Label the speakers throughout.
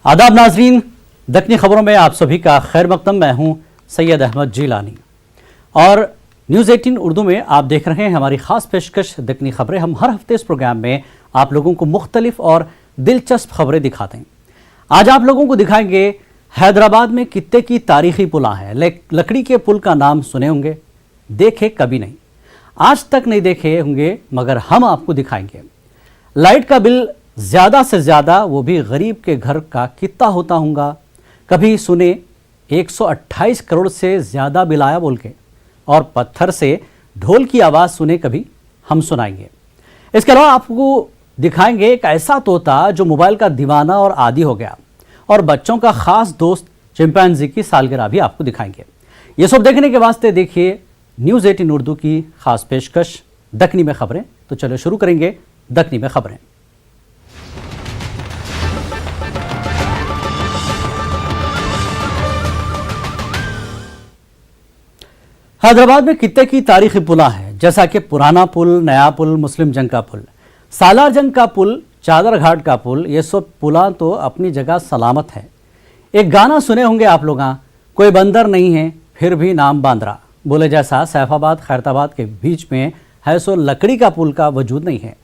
Speaker 1: आदाब नाजरीन, दक्कनी खबरों में आप सभी का खैर मकदम। मैं हूं सैयद अहमद जिलानी और न्यूज़ 18 उर्दू में आप देख रहे हैं हमारी खास पेशकश दक्कनी खबरें। हम हर हफ्ते इस प्रोग्राम में आप लोगों को मुख्तलिफ और दिलचस्प खबरें दिखाते हैं। आज आप लोगों को दिखाएंगे हैदराबाद में कितने की तारीखी पुला है। लकड़ी के पुल का नाम सुने होंगे, देखे कभी नहीं, आज तक नहीं देखे होंगे, मगर हम आपको दिखाएंगे। लाइट का बिल ज़्यादा से ज़्यादा वो भी गरीब के घर का कितना होता होगा। कभी सुने 128 करोड़ से ज़्यादा बिल आया बोल के, और पत्थर से ढोल की आवाज़ सुने कभी, हम सुनाएंगे। इसके अलावा आपको दिखाएंगे एक ऐसा तोता जो मोबाइल का दीवाना और आदी हो गया, और बच्चों का खास दोस्त चिंपैंजी की सालगिरह भी आपको दिखाएंगे। ये सब देखने के वास्ते देखिए न्यूज़ 18 उर्दू की खास पेशकश दक्कनी में खबरें। तो चलो शुरू करेंगे दक्कनी में खबरें। हैदराबाद में कितने की तारीखी पुला है, जैसा कि पुराना पुल, नया पुल, मुस्लिम जंग का पुल, सालार जंग का पुल, चादर घाट का पुल। ये सब पुला तो अपनी जगह सलामत है। एक गाना सुने होंगे आप लोग, कोई बंदर नहीं है फिर भी नाम बांद्रा बोले जैसा सैफाबाद खैरताबाद के बीच में है सो लकड़ी का पुल का वजूद नहीं है।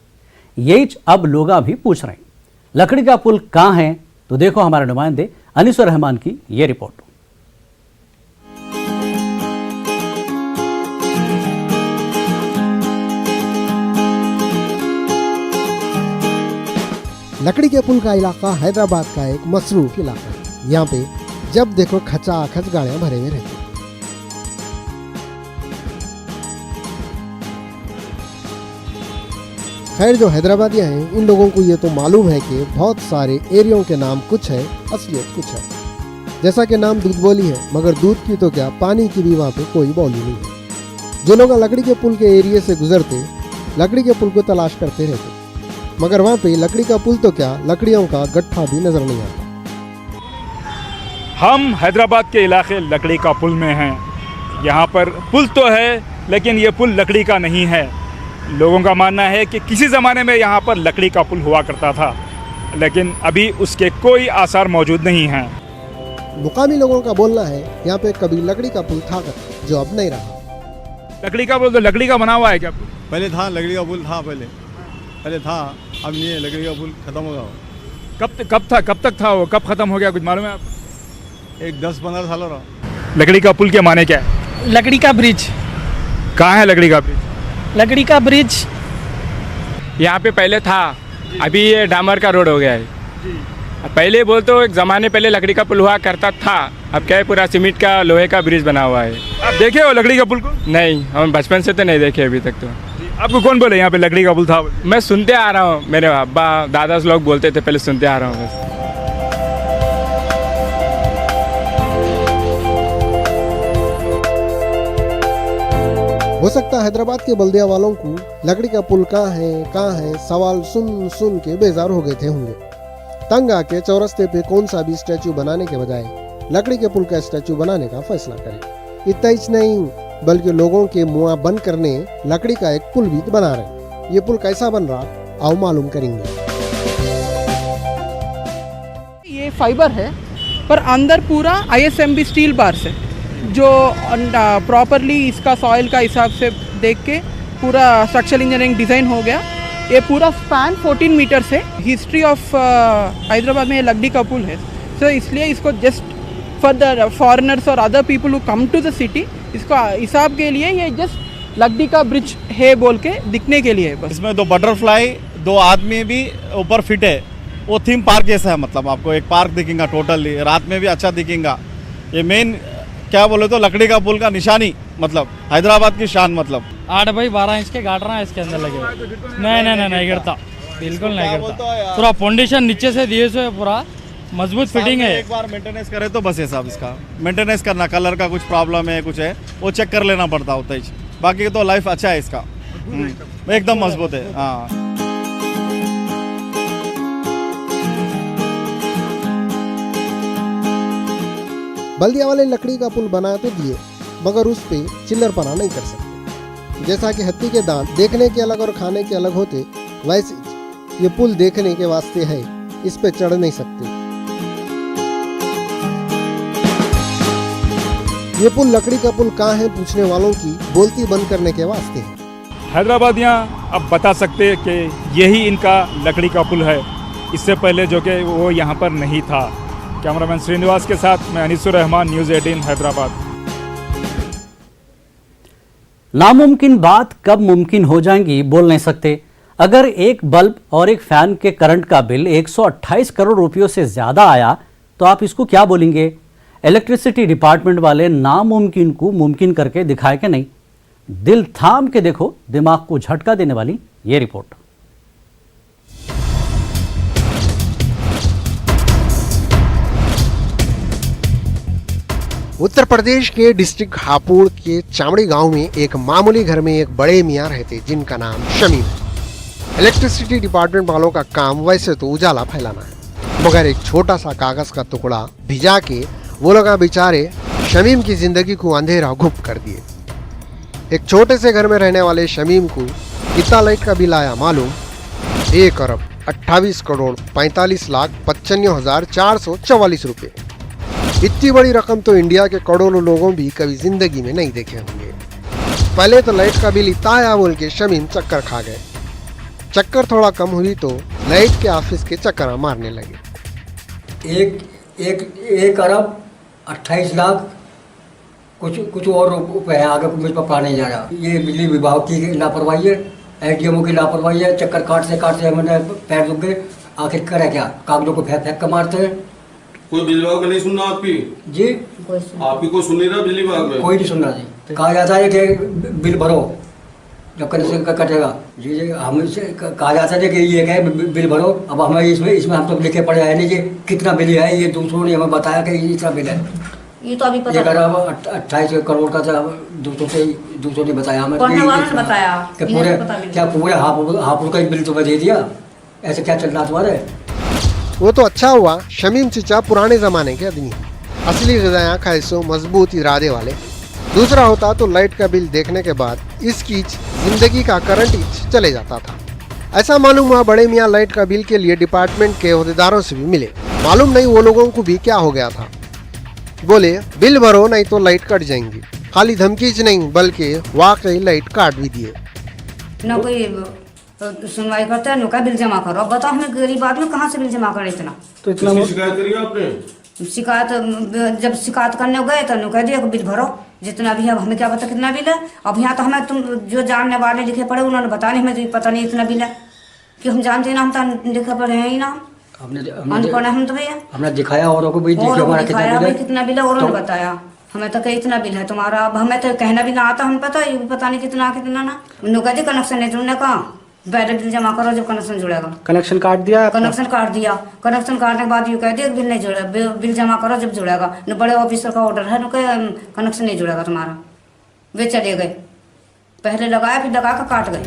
Speaker 1: यही अब लोग भी पूछ रहे हैं लकड़ी का पुल कहाँ है। तो देखो हमारे नुमाइंदे अनीसुर रहमान की ये रिपोर्ट।
Speaker 2: लकड़ी के पुल का इलाका हैदराबाद का एक मसरूफ इलाका है। यहाँ पे जब देखो खचाखच गाड़ियां भरे हुए रहती हैं। खैर जो हैदराबादियाँ हैं, इन लोगों को ये तो मालूम है कि बहुत सारे एरियो के नाम कुछ है, असलियत कुछ है। जैसा कि नाम दूध बोली है, मगर दूध की तो क्या, पानी की भी वहाँ पे कोई बोली नहीं है। जो लोग लकड़ी के पुल के एरिया से गुजरते, लकड़ी के पुल को तलाश करते रहते, मगर वहाँ पे लकड़ी का पुल तो क्या, लकड़ियों का गट्ठा भी नजर नहीं आता।
Speaker 3: हम हैदराबाद के इलाके लकड़ी का पुल में हैं। यहाँ पर पुल तो है, लेकिन ये पुल लकड़ी का नहीं है। लोगों का मानना है कि किसी ज़माने में यहाँ पर लकड़ी का पुल हुआ करता था, लेकिन अभी उसके कोई आसार मौजूद नहीं हैं।
Speaker 2: मुकामी लोगों का बोलना है यहाँ पे कभी लकड़ी का पुल था जो अब नहीं रहा।
Speaker 3: लकड़ी का पुल तो लकड़ी का बना हुआ है क्या?
Speaker 4: पहले था, लकड़ी का पुल था, पहले था, अब नहीं है। लकड़ी का पुल खत्म हो गया।
Speaker 3: कब तक था वो, कब खत्म हो गया, कुछ मालूम है आपको?
Speaker 4: एक 10-15 साल हो रहा।
Speaker 3: लकड़ी का पुल के माने क्या है?
Speaker 5: लकड़ी का ब्रिज।
Speaker 3: कहाँ है लकड़ी का ब्रिज?
Speaker 5: लकड़ी का ब्रिज
Speaker 6: यहाँ पे पहले था, अभी ये डामर का रोड हो गया है। पहले बोल तो एक ज़माने पहले लकड़ी का पुल हुआ करता था, अब क्या है पूरा सीमेंट का, लोहे का ब्रिज बना हुआ है।
Speaker 3: आप देखे हो लकड़ी का पुल को?
Speaker 6: नहीं, हम बचपन से तो नहीं देखे अभी तक। तो
Speaker 3: आपको कौन बोले यहाँ पे लकड़ी का पुल था?
Speaker 6: मैं सुनते आ रहा हूँ, मेरे अब्बा दादा लोग बोलते थे, पहले सुनते आ रहा हूँ बस।
Speaker 2: हो सकता है हैदराबाद के बल्दिया वालों को लकड़ी का पुल कहाँ है सवाल सुन सुन के बेजार हो गए थे होंगे। तंग आके चौरस्ते पे कौन सा भी स्टैचू बनाने के बजाय लकड़ी के पुल का स्टैचू बनाने का फैसला करें। इतना ही नहीं, बल्कि लोगों के मुँह बंद करने लकड़ी का एक पुल भी बना रहे। ये पुल कैसा बन रहा, आओ मालूम करेंगे।
Speaker 5: ये फाइबर है, पर अंदर पूरा ISMB स्टील बार से, जो प्रॉपरली इसका सॉइल का हिसाब से देख के पूरा स्ट्रक्चरल इंजीनियरिंग डिज़ाइन हो गया। ये पूरा स्पैन 14 मीटर से हिस्ट्री ऑफ हैदराबाद में ये लकड़ी का पुल है। सो इसलिए इसको जस्ट फॉर द फॉरेनर्स और other people who come to the city, इसको हिसाब के लिए ये जस्ट लकड़ी का ब्रिज है बोल के दिखने के लिए बस।
Speaker 4: इसमें 2 बटरफ्लाई, 2 आदमी भी ऊपर फिट है। वो थीम पार्क जैसा है, मतलब आपको एक पार्क दिखेगा टोटली, रात में भी अच्छा दिखेगा। ये मेन क्या बोले तो लकड़ी का पुल का निशानी, मतलब हैदराबाद की शान। मतलब
Speaker 7: 8 बाई 12 इंच के गार्डर है इसके अंदर लगे। नहीं गिरता, बिल्कुल नहीं गिरता। पूरा फाउंडेशन नीचे से दिए से पूरा मजबूत फिटिंग है।
Speaker 4: एक बार मेंटेनेंस करे तो बस है साहब, इसका मेंटेनेंस करना, कलर का कुछ प्रॉब्लम है, कुछ है वो चेक कर लेना पड़ता होता है। बाकी तो लाइफ अच्छा है इसका, एकदम मजबूत है। हाँ,
Speaker 2: बल्दिया वाले लकड़ी का पुल बना तो दिए, मगर उस पे चिल्लरपना नहीं कर सकते। जैसा कि हत्ती के दांत देखने के अलग और खाने के अलग होते, वैसे ये पुल देखने के वास्ते है, इस पे चढ़ नहीं सकते। ये पुल लकड़ी का पुल कहाँ है पूछने वालों की बोलती बंद करने के वास्ते है।
Speaker 3: हैदराबादियाँ अब बता सकते हैं कि यही इनका लकड़ी का पुल है, इससे पहले जो कि वो यहाँ पर नहीं था। कैमरामैन श्रीनिवास के साथ मैं अनीसुर रहमान, न्यूज़ 18 हैदराबाद।
Speaker 1: नामुमकिन बात कब मुमकिन हो जाएंगी बोल नहीं सकते। अगर एक बल्ब और एक फैन के करंट का बिल 128 करोड़ रुपयों से ज्यादा आया तो आप इसको क्या बोलेंगे? इलेक्ट्रिसिटी डिपार्टमेंट वाले नामुमकिन को मुमकिन करके दिखाए कि नहीं? दिल थाम के देखो दिमाग को झटका देने वाली ये रिपोर्ट।
Speaker 2: उत्तर प्रदेश के डिस्ट्रिक्ट हापुड़ के चामड़ी गांव में एक मामूली घर में एक बड़े मियां रहते जिनका नाम शमीम। इलेक्ट्रिसिटी डिपार्टमेंट वालों का काम वैसे तो उजाला फैलाना है, मगर एक छोटा सा कागज का टुकड़ा भिजा के वो लोग बेचारे शमीम की जिंदगी को अंधेरा घुप कर दिए। एक छोटे से घर में रहने वाले शमीम को कितना लाइट का बिल आया मालूम? 1 अरब 28 करोड़ 45 लाख 95,444 रुपए। इतनी बड़ी रकम तो इंडिया के करोड़ों लोगों भी कभी जिंदगी में नहीं देखे होंगे। पहले तो लाइट का बिल इतना आया बोल के शमीम चक्कर खा गए। चक्कर थोड़ा कम हुई तो लाइट के ऑफिस के चक्कर मारने लगे।
Speaker 8: एक अरब 28 लाख कुछ और रुपए है, आगे मुझ पर पा नहीं जा रहा। ये बिजली विभाग की लापरवाही है, एडीएमओ की लापरवाही है। चक्कर काटते मैंने पैर दुख गए। आखिर करे क्या, कागजों को फेंक कर मारते हैं।
Speaker 9: कोई बिजली विभाग में नहीं सुनना आपकी?
Speaker 8: जी
Speaker 9: आपकी कोई सुन नहीं रहा बिजली विभाग में?
Speaker 8: कोई नहीं सुन रहा जी। कहा जाता है कि बिल भरो जब कनेक्शन कटेगा। जी हमसे कहा जाता है कि ये है बिल भरो। अब हमें इसमें हम तो लिखे पड़े हैं नहीं कि कितना बिल है। ये दूसरों ने हमें बताया कि इतना बिल है।
Speaker 10: ये तो अभी पता
Speaker 8: 28 करोड़ का था। दूसरों ने बताया हमें
Speaker 10: बताया
Speaker 8: कि पूरे हापुड़ का बिल तुम्हें दे दिया। ऐसे क्या चल रहा तुम्हारे?
Speaker 2: वो तो अच्छा हुआ शमीम चचा पुराने जमाने के आदमी, असली ग़िज़ायाँ खाइशों मजबूत इरादे वाले। दूसरा होता तो लाइट का बिल देखने के बाद इसकी जिंदगी का करंट चले जाता था। ऐसा मालूम हुआ बड़े मियाँ लाइट का बिल के लिए डिपार्टमेंट के ओहदेदारों से भी मिले। मालूम नहीं वो लोगों को भी क्या हो गया था। बोले बिल भरो नहीं तो लाइट कट जाएंगी। खाली धमकी नहीं बल्कि वाकई लाइट काट भी दिए।
Speaker 10: न कोई सुनवाई करता है, नुका बिल जमा करो। अब बताओ हमें गरीब आदमी कहाँ से बिल जमा करे इतना?
Speaker 9: तो इतना शिकायत करी आपने?
Speaker 10: जब शिकायत करने गए तो नु कह दिया बिल भरो जितना भी है। अब हमें क्या पता कितना बिल है। अब यहाँ तो हमें तुम जो जानने वाले लिखे पड़े उन्होंने बता नहीं, हमें तो पता नहीं इतना बिल है कि हम जानते ना। हम तो लिखे पड़े हैं ही ना, अनपढ़ हम तो भैया।
Speaker 8: हमने दिखाया औरों को भी
Speaker 10: कितना बिल है और उन्होंने बताया हमें तो इतना बिल है तुम्हारा। अब हमें तो कहना भी ना आता, हम पता नहीं कितना ना। नुका दी कनेक्शन नहीं तुमने कहा बैलेट बिल जमा करो जब कनेक्शन जुड़ेगा।
Speaker 8: कनेक्शन काट दिया।
Speaker 10: कनेक्शन काटने के बाद यूँ कह दिया बिल नहीं जुड़ा, बिल जमा करो जब जुड़ेगा। न बड़े ऑफिसर का ऑर्डर है, कनेक्शन नहीं जुड़ेगा तुम्हारा। वे चले गए, पहले लगाया फिर लगा कर काट गए।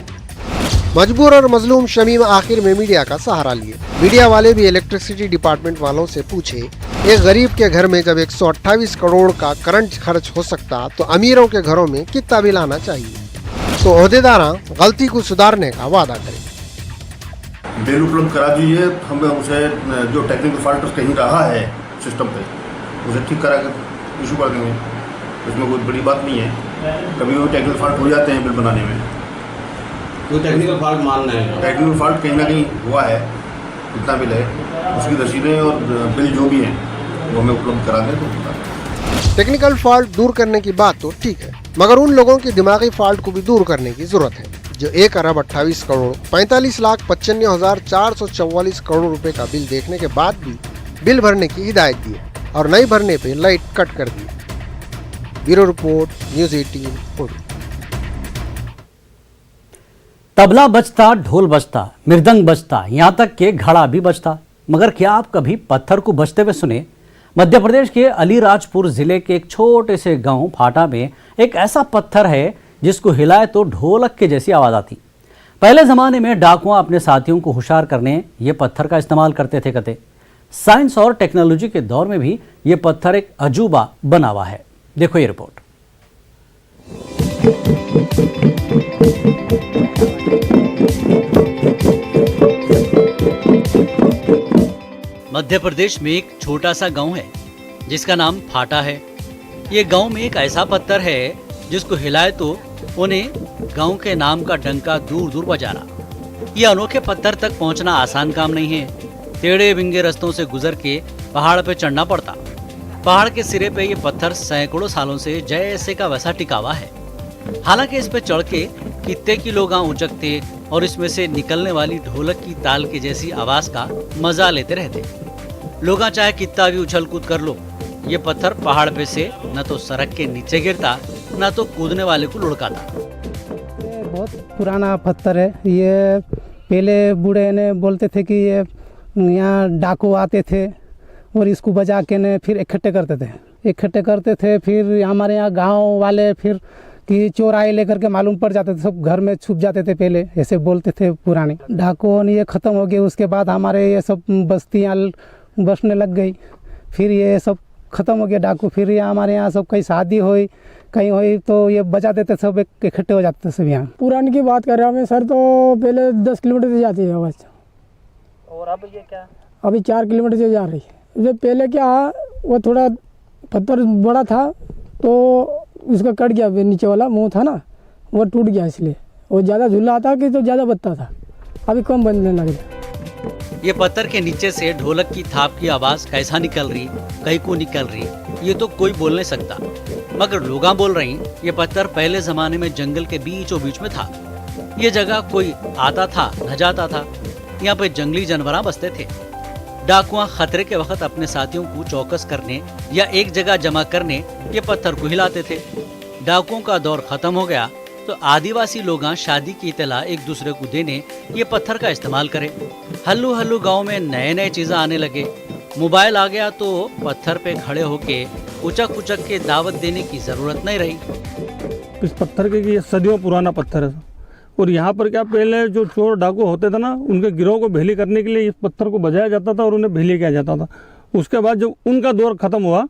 Speaker 2: मजबूर और मजलूम शमीम आखिर में मीडिया का सहारा लिए। मीडिया वाले भी इलेक्ट्रिसिटी डिपार्टमेंट वालों से पूछे एक गरीब के घर में जब 128 करोड़ का करंट खर्च हो सकता तो अमीरों के घरों में कितना बिल आना चाहिए? तो ओहदेदार गलती को सुधारने का वादा करें।
Speaker 9: बिल उपलब्ध करा दीजिए, हम उसे जो टेक्निकल फॉल्ट कहीं रहा है सिस्टम पे उसे ठीक करा कर इशू कर देंगे। इसमें कोई बड़ी बात नहीं है। कभी वो टेक्निकल फॉल्ट हो जाते हैं बिल बनाने में।
Speaker 11: तो टेक्निकल फॉल्ट मानना है,
Speaker 9: टेक्निकल फॉल्ट कहीं ना कहीं हुआ है, कितना बिल है उसकी रसीदें और बिल जो भी हैं वो हमें उपलब्ध करा दें तो।
Speaker 2: टेक्निकल फॉल्ट दूर करने की बात तो ठीक है, मगर उन लोगों की दिमागी फॉल्ट को भी दूर करने की जरूरत है जो 1 अरब 28 करोड़ 45 लाख 95,444 करोड़ रुपए का बिल देखने के बाद भी बिल भरने की हिदायत दी और नहीं भरने पे लाइट कट कर दी। Bureau report, news 18 Urdu.
Speaker 1: तबला बजता, ढोल बजता, मृदंग बजता, यहाँ तक के घड़ा भी बजता, मगर क्या आप कभी पत्थर को बजते हुए सुने? मध्य प्रदेश के अलीराजपुर जिले के एक छोटे से गांव फाटा में एक ऐसा पत्थर है जिसको हिलाए तो ढोलक के जैसी आवाज आती। पहले जमाने में डाकुआ अपने साथियों को होशियार करने ये पत्थर का इस्तेमाल करते थे कहते। साइंस और टेक्नोलॉजी के दौर में भी ये पत्थर एक अजूबा बना हुआ है। देखो ये रिपोर्ट। मध्य प्रदेश में एक छोटा सा गांव है जिसका नाम फाटा है। ये गांव में एक ऐसा पत्थर है जिसको हिलाए तो उन्हें गांव के नाम का डंका दूर दूर बजा रहा। ये अनोखे पत्थर तक पहुंचना आसान काम नहीं है। टेढ़े बिंगे रास्तों से गुजर के पहाड़ पे चढ़ना पड़ता। पहाड़ के सिरे पे ये पत्थर सैकड़ों सालों से जैसे का वैसा टिका हुआ है। हालांकि इस पे चढ़ के कितने की लोग उचकते और इसमें से निकलने वाली ढोलक की ताल की जैसी आवाज का मजा लेते रहते। लोग चाहे कितना भी उछल कूद कर लो, ये पत्थर पहाड़ पे से न तो सड़क के नीचे गिरता न तो कूदने वाले को लुढ़काता।
Speaker 12: ये बहुत पुराना पत्थर है। ये पहले बूढ़े ने बोलते थे कि ये यहाँ डाकू आते थे और इसको बजा के ने फिर इकट्ठे करते थे। फिर हमारे यहाँ गांव वाले फिर कि चोर आए लेकर के मालूम पड़ जाते थे, सब घर में छुप जाते थे, पहले ऐसे बोलते थे पुराने। डाकुओं ने ये ख़त्म हो गया, उसके बाद हमारे ये सब बस्तियाँ बसने लग गई, फिर ये सब ख़त्म हो गया डाकू। फिर ये हमारे यहाँ सब कहीं शादी हुई कहीं हुई तो ये बजा देते, सब इकट्ठे हो जाते थे सब यहाँ।
Speaker 13: पुरानी की बात कर रहे हैं सर, तो पहले 10 किलोमीटर से जाती है आवाज़,
Speaker 1: और अब ये क्या
Speaker 13: अभी 4 किलोमीटर से जा रही है। जब पहले क्या वो थोड़ा पत्थर बड़ा था तो उसका कट गया, नीचे वाला मुंह था ना वो टूट गया, इसलिए वो ज़्यादा झूला आता कि तो ज़्यादा बत्ता था, अभी कम बनने लग गया।
Speaker 1: ये पत्थर के नीचे से ढोलक की थाप की आवाज कैसा निकल रही, कहीं को निकल रही, ये तो कोई बोल नहीं सकता। मगर लोग बोल रही ये पत्थर पहले जमाने में जंगल के बीचों बीच में था। ये जगह कोई आता था न जाता था, यहाँ पे जंगली जानवर बसते थे। डाकुआ खतरे के वक्त अपने साथियों को चौकस करने या एक जगह जमा करने ये पत्थर को हिलाते थे। डाकुओं का दौर खत्म हो गया तो आदिवासी लोग शादी की इत्तला एक दूसरे को देने ये पत्थर का इस्तेमाल करे। हल्लू हल्लू गांव में नए नए चीजें आने लगे। मोबाइल आ गया तो पत्थर पे खड़े होके उचक उचक के दावत देने की जरूरत नहीं रही।
Speaker 14: इस पत्थर के ये सदियों पुराना पत्थर है और यहाँ पर क्या पहले जो चोर डाकू होते थे ना, उनके गिरोह को भेली करने के लिए इस पत्थर को बजाया जाता था और उन्हें भेली किया जाता था। उसके बाद जब उनका दौर ख़त्म हुआ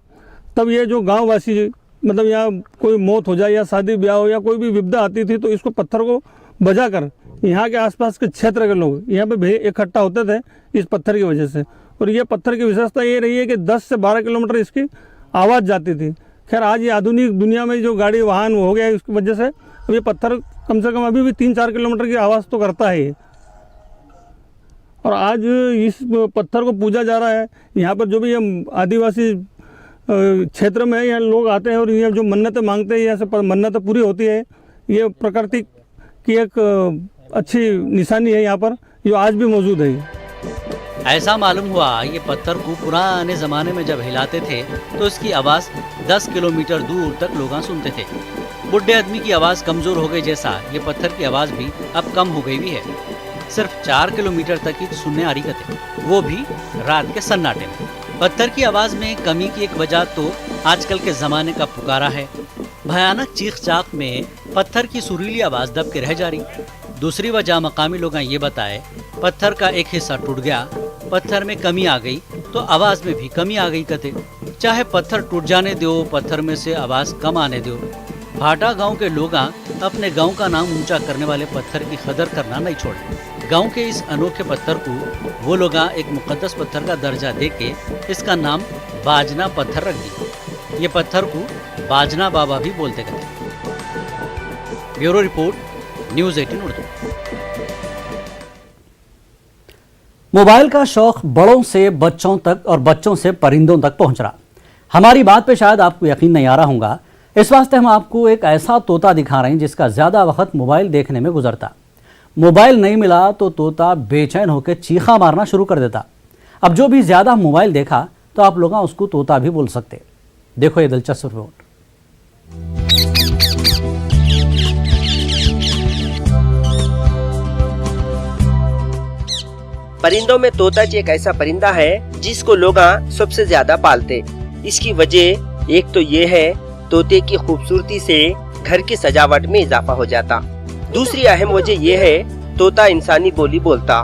Speaker 14: तब ये जो गांववासी मतलब यहाँ कोई मौत हो जाए या शादी ब्याह हो या कोई भी विपदा आती थी तो इसको पत्थर को बजा कर यहाँ के आसपास के क्षेत्र के लोग यहाँ पे इकट्ठा होते थे इस पत्थर की वजह से। और ये पत्थर की विशेषता ये रही है कि 10 से 12 किलोमीटर इसकी आवाज़ जाती थी। खैर आज ये आधुनिक दुनिया में जो गाड़ी वाहन हो गया इसकी वजह से अब ये पत्थर कम से कम अभी भी 3-4 किलोमीटर की आवाज़ तो करता है ये। और आज इस पत्थर को पूजा जा रहा है। यहाँ पर जो भी ये आदिवासी क्षेत्र में यहाँ लोग आते हैं और ये जो मन्नतें मांगते हैं, यहाँ से मन्नतें पूरी होती है। ये प्रकृति की एक अच्छी निशानी है यहाँ पर, जो आज भी मौजूद है।
Speaker 1: ऐसा मालूम हुआ ये पत्थर को पुराने जमाने में जब हिलाते थे तो इसकी आवाज 10 किलोमीटर दूर तक लोग सुनते थे। बुढ़े आदमी की आवाज कमजोर हो गई जैसा ये पत्थर की आवाज भी अब कम हो गई भी है। सिर्फ 4 किलोमीटर तक ही सुनने आ रही कथे, वो भी रात के सन्नाटे में। पत्थर की आवाज में कमी की एक वजह तो आजकल के जमाने का पुकारा है। भयानक चीख चाक में पत्थर की सुरीली आवाज दब के रह जा रही। दूसरी वजह मकामी लोग ये बताए पत्थर का एक हिस्सा टूट गया, पत्थर में कमी आ गई तो आवाज में भी कमी आ गई कथे। चाहे पत्थर टूट जाने दो, पत्थर में से आवाज कम आने दो। भाटा गांव के लोग अपने गांव का नाम ऊंचा करने वाले पत्थर की कदर करना नहीं छोड़े। गांव के इस अनोखे पत्थर को वो लोग एक मुकद्दस पत्थर का दर्जा देके इसका नाम बाजना पत्थर रख दिया। ये पत्थर को बाजना बाबा भी बोलते थे। Bureau report, news 18 Urdu. Mobile का शौक बड़ों से बच्चों तक और बच्चों से परिंदों तक पहुंच रहा। हमारी बात पे शायद आपको यकीन नहीं आ रहा होगा, इस वास्ते हम आपको एक ऐसा तोता दिखा रहे हैं जिसका ज्यादा वक्त मोबाइल देखने में गुजरता। मोबाइल नहीं मिला तो तोता बेचैन होकर चीखा मारना शुरू कर देता। अब जो भी ज्यादा मोबाइल देखा तो आप लोग उसको तोता भी बोल सकते। देखो ये दिलचस्प रिपोर्ट।
Speaker 15: परिंदों में तोता एक ऐसा परिंदा है जिसको लोग सबसे ज्यादा पालते। इसकी वजह एक तो ये है तोते की खूबसूरती से घर की सजावट में इजाफा हो जाता। दूसरी अहम वजह ये है तोता इंसानी बोली बोलता,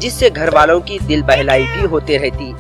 Speaker 15: जिससे घर वालों की दिल बहलाई भी होते रहती।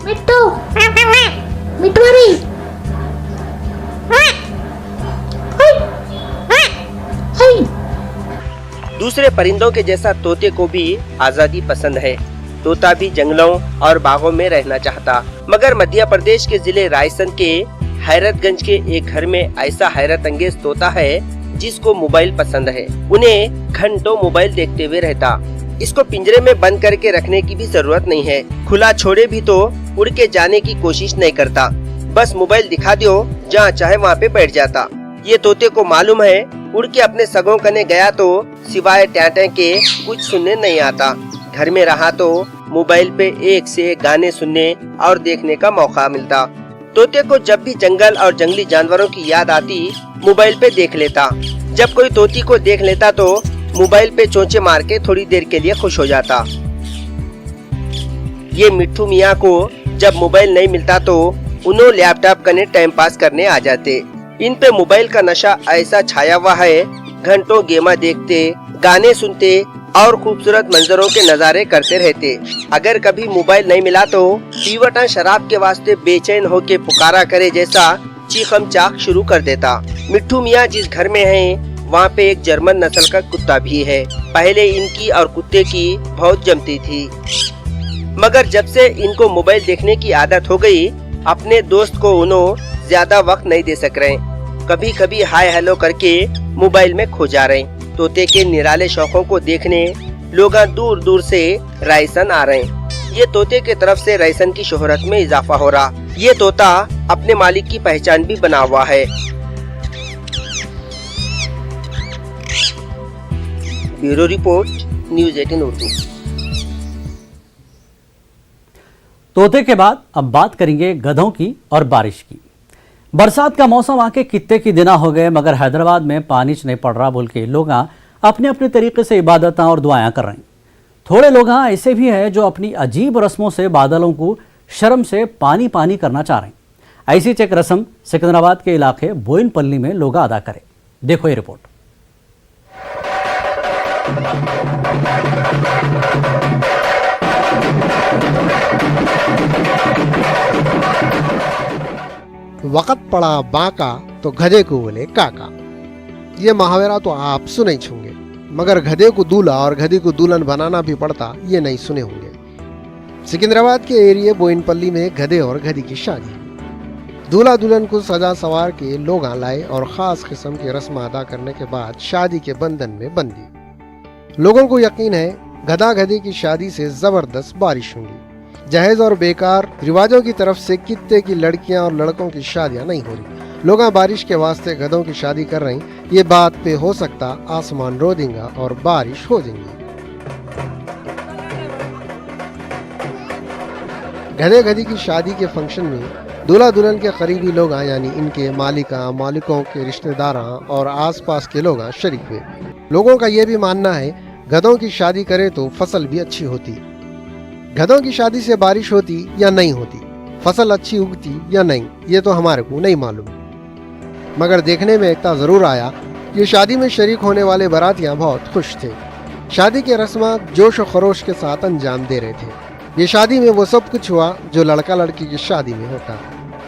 Speaker 15: दूसरे परिंदों के जैसा तोते को भी आजादी पसंद है। तोता भी जंगलों और बागों में रहना चाहता, मगर मध्य प्रदेश के जिले रायसेन के हैरतगंज के एक घर में ऐसा हैरत अंगेज तोता है जिसको मोबाइल पसंद है। उन्हें घंटों मोबाइल देखते हुए रहता। इसको पिंजरे में बंद करके रखने की भी जरूरत नहीं है। खुला छोड़े भी तो उड़ के जाने की कोशिश नहीं करता। बस मोबाइल दिखा दो, जहाँ चाहे वहाँ पे बैठ जाता। ये तोते को मालूम है उड़ के अपने सगों कने गया तो सिवाय टैटे के कुछ सुनने नहीं आता। घर में रहा तो मोबाइल पे एक से एक गाने सुनने और देखने का मौका मिलता। तोते को जब भी जंगल और जंगली जानवरों की याद आती मोबाइल पे देख लेता। जब कोई तोती को देख लेता तो मोबाइल पे चोंचे मार के थोड़ी देर के लिए खुश हो जाता। ये मिट्ठू मियाँ को जब मोबाइल नहीं मिलता तो उन्होंने लैपटॉप कने टाइम पास करने आ जाते। इन पे मोबाइल का नशा ऐसा छाया हुआ है, घंटों गेमा देखते, गाने सुनते और खूबसूरत मंजरों के नजारे करते रहते। अगर कभी मोबाइल नहीं मिला तो पीवटा शराब के वास्ते बेचैन होके पुकारा करे जैसा चीखम चाक शुरू कर देता। मिट्ठू मियाँ जिस घर में हैं, वहाँ पे एक जर्मन नस्ल का कुत्ता भी है। पहले इनकी और कुत्ते की बहुत जमती थी, मगर जब से इनको मोबाइल देखने की आदत हो गई, अपने दोस्त को उन्होंने ज्यादा वक्त नहीं दे सक रहे। कभी कभी हाय हेलो करके मोबाइल में खो जा रहे। तोते के निराले शौकों को देखने लोग दूर दूर से रायसन आ रहे हैं। ये तोते के तरफ से रायसन की शोहरत में इजाफा हो रहा। ये तोता अपने मालिक की पहचान भी बना हुआ है। Bureau report, news 18 Urdu.
Speaker 1: तोते के बाद अब बात करेंगे गधों की और बारिश की। बरसात का मौसम आके कितने की दिना हो गए, मगर हैदराबाद में पानी नहीं पड़ रहा बोल के लोग अपने अपने तरीके से इबादतें और दुआएं कर रहे हैं। थोड़े लोग ऐसे भी हैं जो अपनी अजीब रस्मों से बादलों को शर्म से पानी पानी करना चाह रहे हैं। ऐसी चेक रस्म सिकंदराबाद के इलाके बोइनपल्ली में लोग अदा करें। देखो ये रिपोर्ट।
Speaker 2: वक़्त पड़ा बाका तो गधे को बोले काका। ये मुहावरा तो आप सुने होंगे, मगर गधे को दूल्हा और गधे को दुल्हन बनाना भी पड़ता ये नहीं सुने होंगे। सिकंदराबाद के एरिया बोइनपल्ली में गधे और गधी की शादी। दूल्हा दुल्हन को सजा सवार के लोग लाए और खास किस्म की रस्म अदा करने के बाद शादी के बंधन में बंधी। लोगों को यकीन है गधा गधे की शादी से जबरदस्त बारिश होगी। जहेज और बेकार रिवाजों की तरफ से कितने की लड़कियां और लड़कों की शादियां नहीं हो रही। लोग बारिश के वास्ते गधों की शादी कर रहे हैं। ये बात पे हो सकता आसमान रो देगा और बारिश हो जाएगी। गधे गधी की शादी के फंक्शन में दूल्हा दुल्हन के करीबी लोग यानी इनके मालिकों के रिश्तेदार और आसपास के लोग शरीक हुए। लोगों का ये भी मानना है गधों की शादी करे तो फसल भी अच्छी होती। गधों की शादी से बारिश होती या नहीं होती, फसल अच्छी उगती या नहीं, ये तो हमारे को नहीं मालूम। मगर देखने में इतना जरूर आया कि शादी में शरीक होने वाले बारातियां बहुत खुश थे। शादी के रस्म जोश और खरोश के साथ अंजाम दे रहे थे। ये शादी में वो सब कुछ हुआ जो लड़का लड़की की शादी में होता।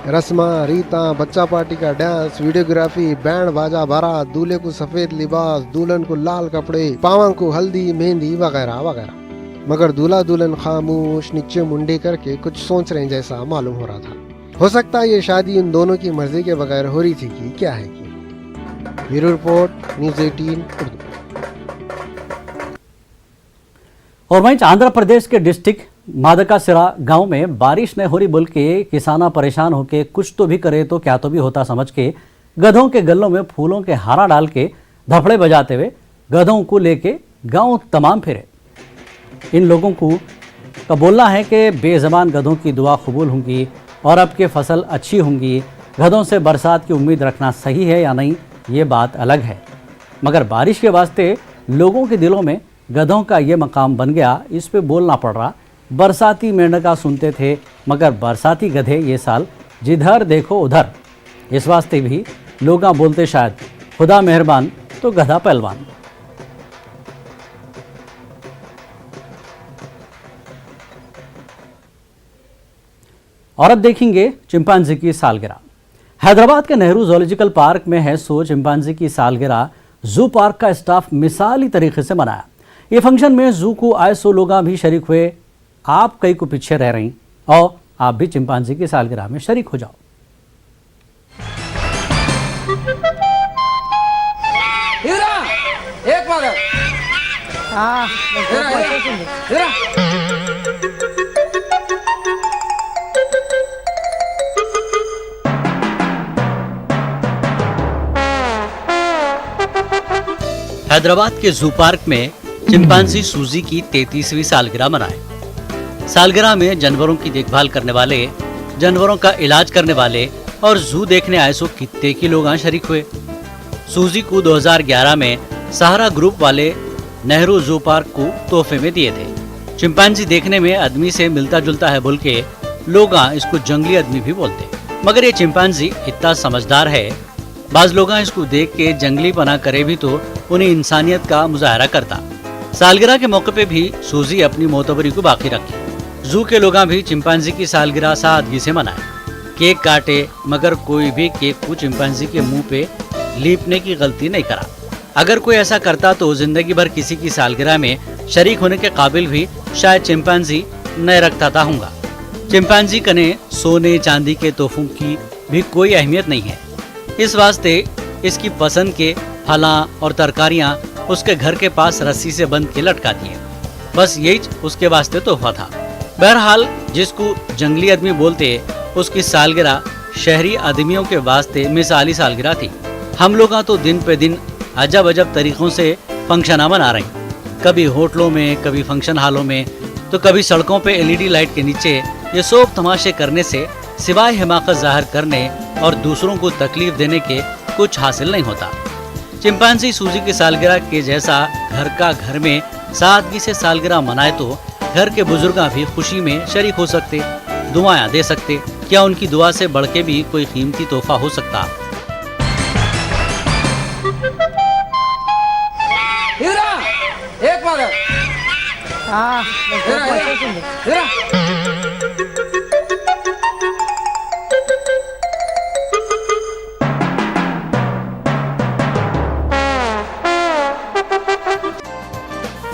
Speaker 2: रस्मा, रीता, बच्चा पार्टी का डांस, वीडियोग्राफी, बैंड बाजा, बारात, दूल्हे को सफेद लिबास, दुल्हन को लाल कपड़े, पाँव को हल्दी, मेहंदी वगैरह वगैरह। मगर दूल्हा दुल्हन खामोश नीचे मुंडी करके कुछ सोच रहे जैसा मालूम हो रहा था। हो सकता है ये शादी उन दोनों की मर्जी के बगैर हो रही थी कि क्या है कि। Bureau report, news 18 Urdu.
Speaker 1: और वहीं आंध्र प्रदेश के डिस्ट्रिक्ट मादकासिरा गांव में बारिश न हो रही बोल के किसाना परेशान होके कुछ तो भी करे तो क्या तो भी होता समझ के गधों के गलों में फूलों के हारा डाल के धपड़े बजाते हुए गधों को लेके गांव तमाम फिरे। इन लोगों का बोलना है कि बेज़बान गधों की दुआ कबूल होंगी और अब के फसल अच्छी होंगी। गधों से बरसात की उम्मीद रखना सही है या नहीं, ये बात अलग है, मगर बारिश के वास्ते लोगों के दिलों में गधों का ये मकाम बन गया, इस पे बोलना पड़ रहा। बरसाती मेंढका सुनते थे, मगर बरसाती गधे ये साल जिधर देखो उधर। इस वास्ते भी लोग बोलते शायद खुदा मेहरबान तो गधा पहलवान। और अब देखेंगे चिंपांजी की सालगिरह। हैदराबाद के नेहरू जूलॉजिकल पार्क में है सो चिंपांजी की सालगिरह जू पार्क का स्टाफ मिसाली तरीके से मनाया। ये फंक्शन में जू को आए सो लोग भी शरीक हुए। आप कई को पीछे रह रही और आप भी चिंपांजी की सालगिरह में शरीक हो जाओ। हैदराबाद के जू पार्क में चिंपांजी सूजी की 33वीं सालगिरह मनाए। सालगिरह में जानवरों की देखभाल करने वाले, जानवरों का इलाज करने वाले और जू देखने आए सो कितने की लोग शरीक हुए। सूजी को 2011 में सहारा ग्रुप वाले नेहरू जू पार्क को तोहफे में दिए थे। चिंपांजी देखने में आदमी से मिलता जुलता है बोल के लोग इसको जंगली आदमी भी बोलते, मगर ये चिंपांजी इतना समझदार है। बाज लोग इसको देख के जंगली पना करे भी तो उन्हें इंसानियत का मुजाहरा करता। सालगिरह के मौके पे भी सूजी अपनी मोतबरी को बाकी रखी। जू के लोग भी चिंपांजी की सालगिरह सादगी से मनाए। केक काटे, मगर कोई भी केक को चिंपांजी के मुंह पे लीपने की गलती नहीं करा। अगर कोई ऐसा करता तो जिंदगी भर किसी की सालगिरह में शरीक होने के काबिल भी शायद चिंपांजी न रखता था होगा। चिंपांजी कने सोने चांदी के तोहफों की भी कोई अहमियत नहीं है। इस वास्ते इसकी पसंद के फला और तरकारियां उसके घर के पास रस्सी से बंध के लटकाती है। बस यही उसके वास्ते तोहफा था। बहरहाल जिसको जंगली आदमी बोलते उसकी सालगिरह शहरी आदमियों के वास्ते मिसाली सालगिरह थी। हम लोग तो दिन पे दिन अजब अजब तरीकों से फंक्शन मना रहे हैं। कभी होटलों में, कभी फंक्शन हॉलों में, तो कभी सड़कों पे LED लाइट के नीचे ये सब तमाशे करने से सिवाय हिमाकत जाहिर करने और दूसरों को तकलीफ देने के कुछ हासिल नहीं होता। चिंपांजी सूजी की सालगिरह के जैसा घर का घर में सादगी से सालगिरह मनाए तो घर के बुजुर्ग भी खुशी में शरीक हो सकते, दुआएं दे सकते। क्या उनकी दुआ से बढ़ के भी कोई कीमती तोहफा हो सकता?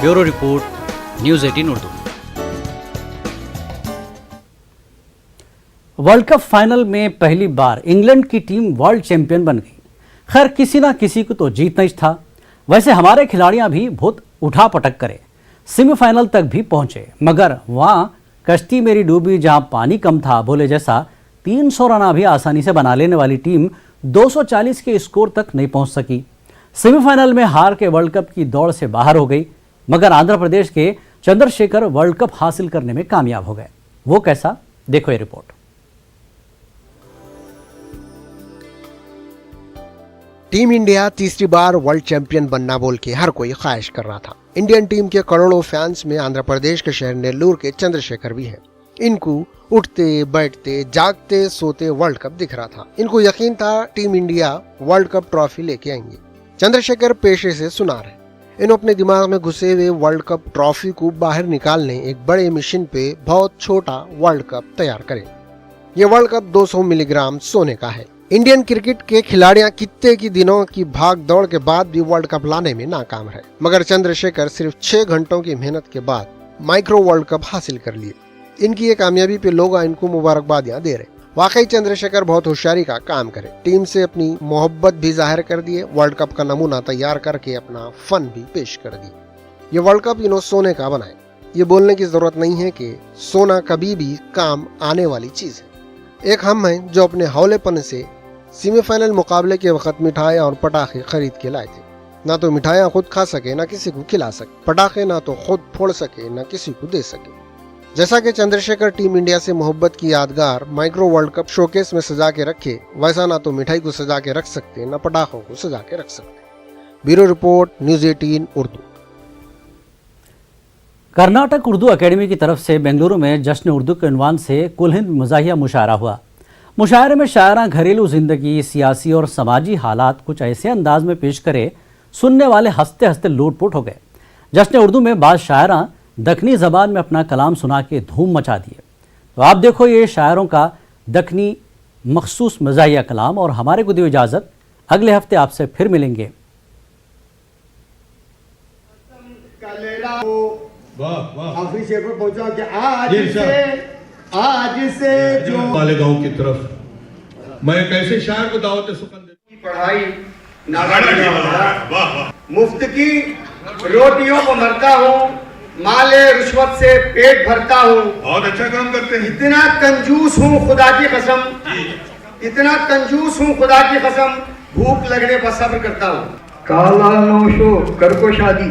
Speaker 1: Bureau report, news 18 Urdu. World cup final में पहली बार इंग्लैंड की टीम वर्ल्ड चैंपियन बन गई। खैर किसी ना किसी को तो जीतना ही था। वैसे हमारे खिलाड़ियां भी बहुत उठा पटक करे, सेमीफाइनल तक भी पहुंचे, मगर वहां कश्ती मेरी डूबी जहां पानी कम था बोले जैसा 300 रन भी आसानी से बना लेने वाली टीम 240 के स्कोर तक नहीं पहुंच सकी। सेमीफाइनल में हार के वर्ल्ड कप की दौड़ से बाहर हो गई, मगर आंध्र प्रदेश के चंद्रशेखर वर्ल्ड कप हासिल करने में कामयाब हो गए। वो कैसा, देखो ये रिपोर्ट।
Speaker 2: टीम इंडिया तीसरी बार वर्ल्ड चैंपियन बनना बोल के हर कोई ख्वाहिश कर रहा था। इंडियन टीम के करोड़ों फैंस में आंध्र प्रदेश के शहर नेल्लूर के चंद्रशेखर भी हैं। इनको उठते बैठते जागते सोते वर्ल्ड कप दिख रहा था। इनको यकीन था team India world cup trophy लेके आएंगे। चंद्रशेखर पेशे से सुनार है। इन्होंने अपने दिमाग में घुसे हुए वर्ल्ड कप ट्रॉफी को बाहर निकालने एक बड़े मिशन पे बहुत छोटा वर्ल्ड कप तैयार करे। ये वर्ल्ड कप 200 मिलीग्राम सोने का है। इंडियन क्रिकेट के खिलाड़ियां कितने की दिनों की भाग दौड़ के बाद भी वर्ल्ड कप लाने में नाकाम रहे, मगर चंद्रशेखर सिर्फ 6 घंटों की मेहनत के बाद माइक्रो वर्ल्ड कप हासिल कर लिए। इनकी ये कामयाबी पे लोग इनको मुबारकबादियां दे रहे। वाकई चंद्रशेखर बहुत होशियारी का काम करे। टीम से अपनी मोहब्बत भी जाहिर कर दिए, वर्ल्ड कप का नमूना तैयार करके अपना फन भी पेश कर दिए। ये वर्ल्ड कप इन्होंने सोने का बनाए। ये बोलने की जरूरत नहीं है कि सोना कभी भी काम आने वाली चीज है। एक हम हैं जो अपने हौलेपन से सेमीफाइनल मुकाबले के वक्त मिठाई और पटाखे खरीद के लाए थे। ना तो मिठाइयाँ खुद खा सके, ना किसी को खिला सके। पटाखे ना तो खुद फोड़ सके, ना किसी को दे सके। जैसा कि चंद्रशेखर टीम इंडिया से मोहब्बत की यादगार माइक्रो वर्ल्ड कप शोकेस में सजा के रखे, वैसा ना तो मिठाई को सजा के रख सकते, ना पटाखों को सजा के रख सकते। Bureau report, news 18 Urdu.
Speaker 1: Karnataka Urdu academy की तरफ से बेंगलुरु में जश्न उर्दू के उन्वान से कुल हिंद मज़ाहिया मुशायरा हुआ। मुशायरे में शायरां घरेलू जिंदगी, सियासी और समाजी हालात कुछ ऐसे अंदाज में पेश करे, सुनने वाले हंसते हंसते लोटपोट हो गए। जश्न उर्दू में बाद शायरां दखनी ज़बान में अपना कलाम सुना के धूम मचा दिए। तो आप देखो ये शायरों का दखनी मखसूस मज़ाहिया कलाम। और हमारे को दियो इजाज़त, अगले हफ्ते आपसे फिर मिलेंगे।
Speaker 16: आखिरी शेर पर पहुंचा कि आज से जो
Speaker 17: मालेगांव की तरफ मैं एक ऐसे शायर को दावत सुकन की
Speaker 16: पढ़ाई मुफ्त की रोटियों को मरता हूँ, माले रिश्वत से पेट भरता हूँ।
Speaker 17: बहुत अच्छा काम करते हैं।
Speaker 16: इतना कंजूस हूँ खुदा की कसम, इतना कंजूस हूँ खुदा की कसम, भूख लगने पर सब्र करता हूँ। काला नौशो कर को शादी,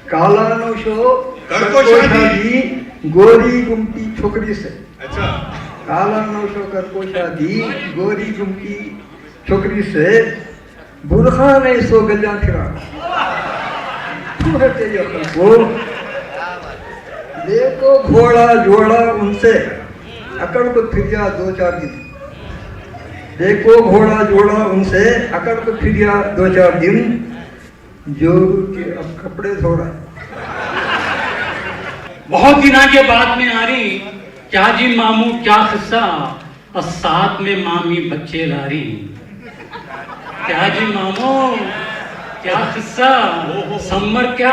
Speaker 16: काला नौशो कर को शादी, गोरी गुमटी छोकरी से।
Speaker 17: अच्छा।
Speaker 16: काला नौशो कर को शादी, गोरी गुमटी छोकरी से, बुरखा ने सो गजा फिरा वो देखो घोड़ा जोड़ा उनसे, अकड़ को फिरिया 2-4 दिन। देखो घोड़ा जोड़ा उनसे, अकड़ को फिरिया 2-4 दिन, जोरू के अब कपड़े धोड़ा।
Speaker 18: बहुत दिना के बाद में आ रही, क्या जी मामू क्या किस्सा, और साथ में मामी बच्चे ला रही। क्या जी मामू क्या किस्सा, सम्मर क्या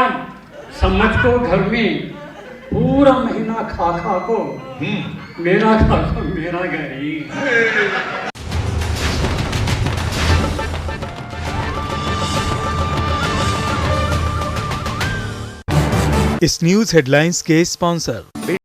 Speaker 18: समझ को घर में पूरा महीना खा खा को मेरा खा को मेरा गरी।
Speaker 19: इस न्यूज हेडलाइंस के स्पॉन्सर